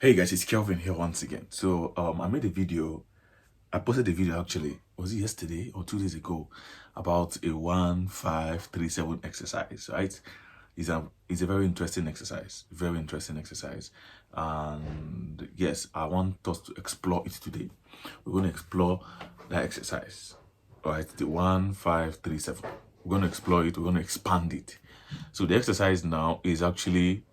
Hey guys, it's Kelvin here once again. So I posted a video actually, was it yesterday or 2 days ago, about a 1-5-3-7 exercise, right? It's a very interesting exercise, and yes, I want us to explore it today. We're going to explore that exercise, all right? The 1-5-3-7. We're going to explore it, we're going to expand it. So the exercise now is actually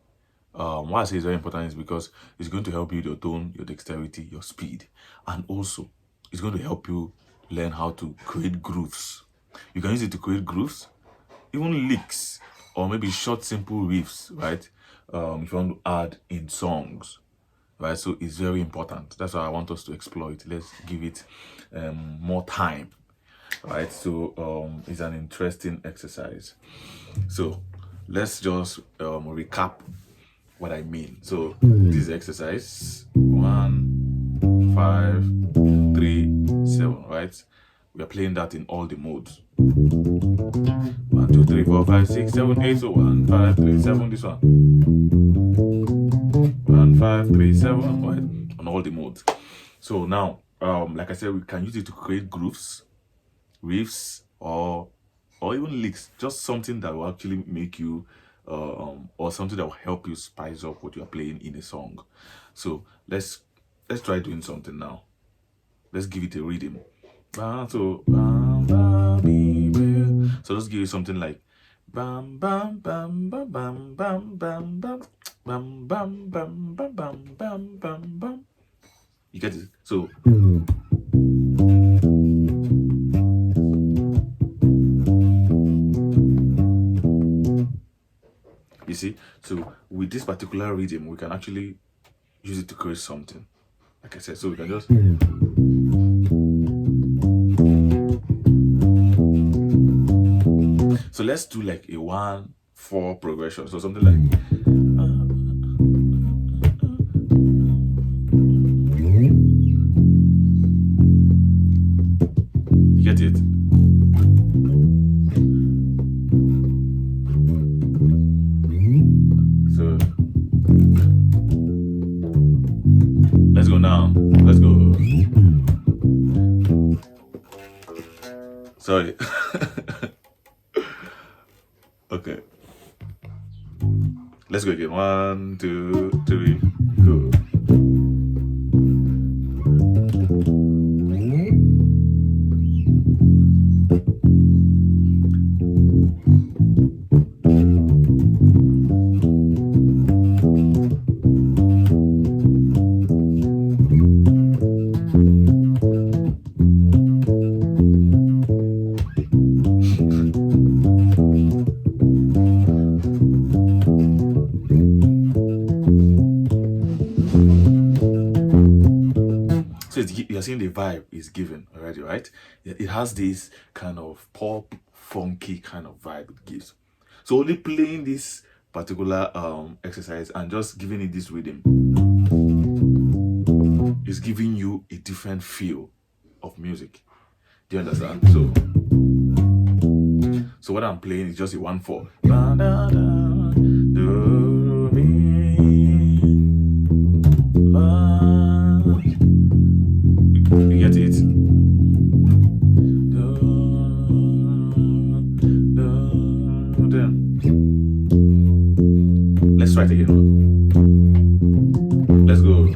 why I say it's very important is because it's going to help you with your tone, your dexterity, your speed, and also it's going to help you learn how to create grooves. You can use it to create grooves, even licks, or maybe short, simple riffs, right? If you want to add in songs, right? So it's very important. That's why I want us to explore it. Let's give it more time, right? So it's an interesting exercise. So let's just recap what I mean. So this exercise 1-5-3-7, right? We are playing that in all the modes. 1 2 3 4 5 6 7 8. So 1-5-3-7. This one 1-5-3-7, right? On all the modes. So now like I said, we can use it to create grooves, riffs, or even licks. Just something that will actually make you or something that will help you spice up what you're playing in a song. So let's try doing something now. Let's give it a rhythm. So let's give it something like bam bam bam bam bam bam bam bam bam bam bam bam bam bam bam bam. You get it? So you see, so with this particular rhythm, we can actually use it to create something. Like I said, so we can just so let's do like a 1-4 progression. So something like you get it? So let's go now. Let's go. Sorry. Okay. Let's go again. 1 2 3 go. You're seeing the vibe is given already, right? It has this kind of pop, funky kind of vibe it gives. So only playing this particular exercise and just giving it this rhythm is giving you a different feel of music. Do you understand? So what I'm playing is just a 1-4. Do, mi, fa. You get it? Let's try it again. Let's go.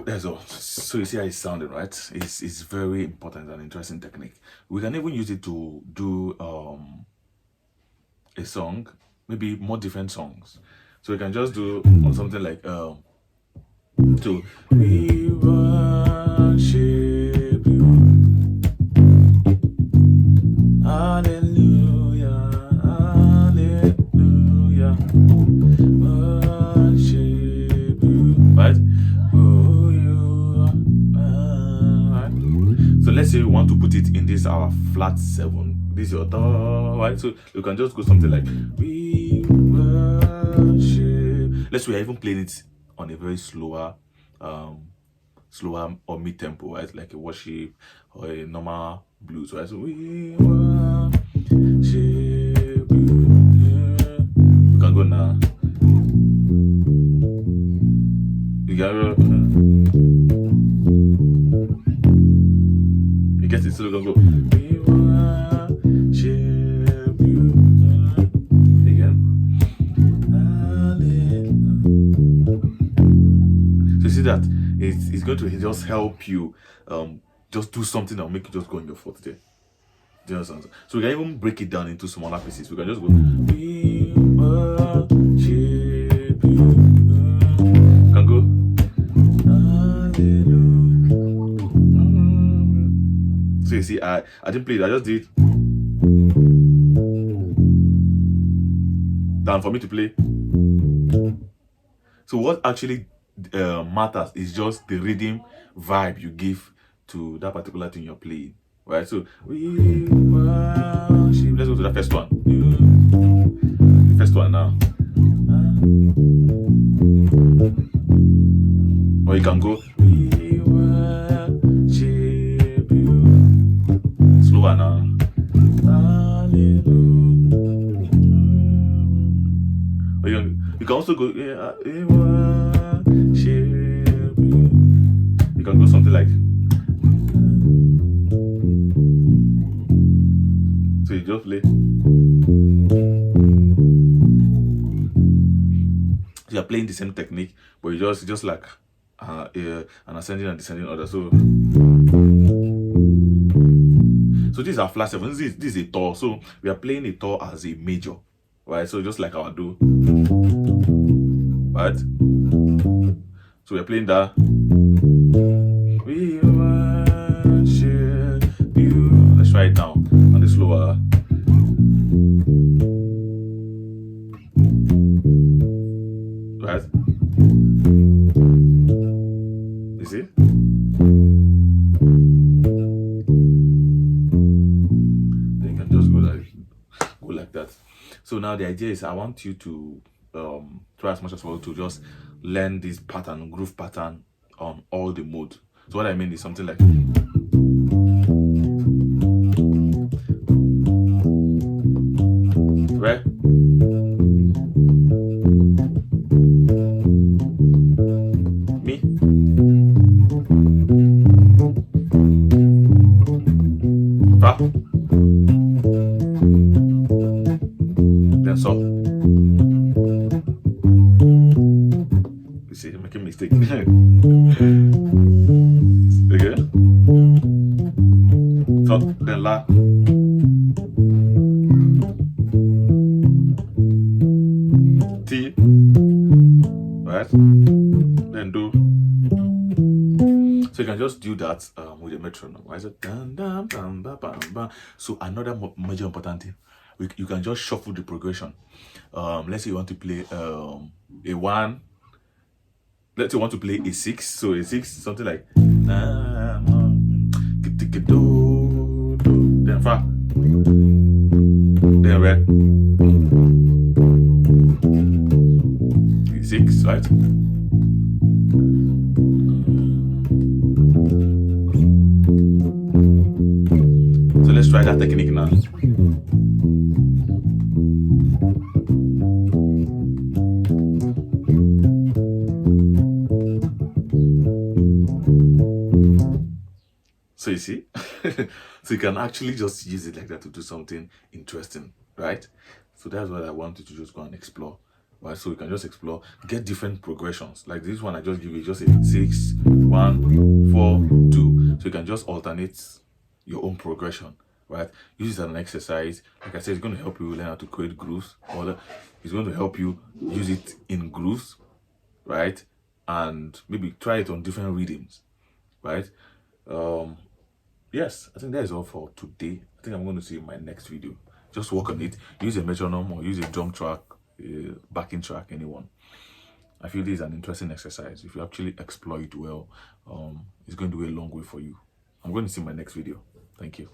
That's all. So you see how it's sounding, right? It's very important and interesting technique. We can even use it to do a song, maybe more different songs. So we can just do on something like to we worship you, hallelujah, hallelujah, worship you, right? So let's say we want to put it in this our flat 7, this is your da, right? So you can just go something like we worship. Let's say we're even playing it on a very slower or mid tempo, right? Like a worship or a normal blues, right? So we worship you. We can go now. You get it, so we can go. We worship you. Again. So you see that it's going to just help you just do something that will make you just go on your foot there. Do you understand? So we can even break it down into smaller pieces. We can just go. We worship you. We can go. So you see, I didn't play it, I just did. Than for me to play. So what actually matters is just the rhythm vibe you give to that particular thing you're playing, right? So we worship. Let's go to the first one. The first one now. Or you can go. We worship you. Slower now. Or you can also go. Yeah, we worship you. You can go something like. So you just play. You are playing the same technique, but you just like an ascending and descending order. So this is our flat 7. This is a tour. So we are playing a tour as a major, right? So just like our do, right? So we are playing that. We worship you. Let's try it now on the slower. Right? You see? Then you can just go like that. So now the idea is I want you to try as much as possible to just learn this pattern, groove pattern on all the modes. So what I mean is something like. Right? Me? Fa? Then so. You see, I'm making a mistake. Okay? So, then la. T, right? Then do. So you can just do that with a metronome, right? So, dun, dun, dun, dun, dun, dun. So another major important thing, you can just shuffle the progression. Let's say you want to play a 1. Let's say you want to play a 6. So a 6, something like then fa, then re. 6, right? So let's try that technique now. So you see, so you can actually just use it like that to do something interesting, right? So that's what I want you to just go and explore. Right, so you can just explore, get different progressions. Like this one I just give you just a 6, 1, 4, 2. So you can just alternate your own progression, right? Use it as an exercise. Like I said, it's going to help you learn how to create grooves, or it's going to help you use it in grooves, right? And maybe try it on different rhythms, right? Yes, I think that is all for today. I think I'm going to see you in my next video. Just work on it. Use a metronome or use a drum track, backing track, anyone. I feel this is an interesting exercise. If you actually explore it well, it's going to go a long way for you. I'm going to see you in my next video. Thank you.